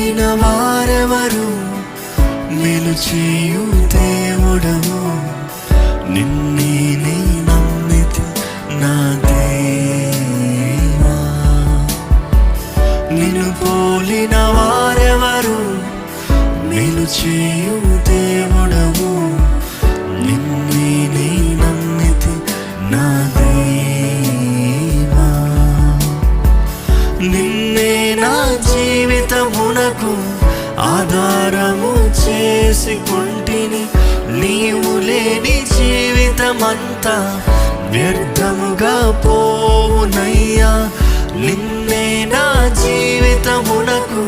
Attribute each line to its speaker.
Speaker 1: పోలిన వారెవరు, మేలు చేయు దేవుడవు, నిన్నే నీ నమ్మితి నా దేవా. నిన్ను పోలిన వారెవరు, మేలు చేయు దేవుడవు, నిన్నే నీ నమ్మితి నా దేవా. నిన్నే నా జీవితమునకు ఆధారము చేసుకుంటిని, నీవు లేని జీవితమంతా వ్యర్థముగా పోవునయ్యా. నిన్నే నా జీవితమునకు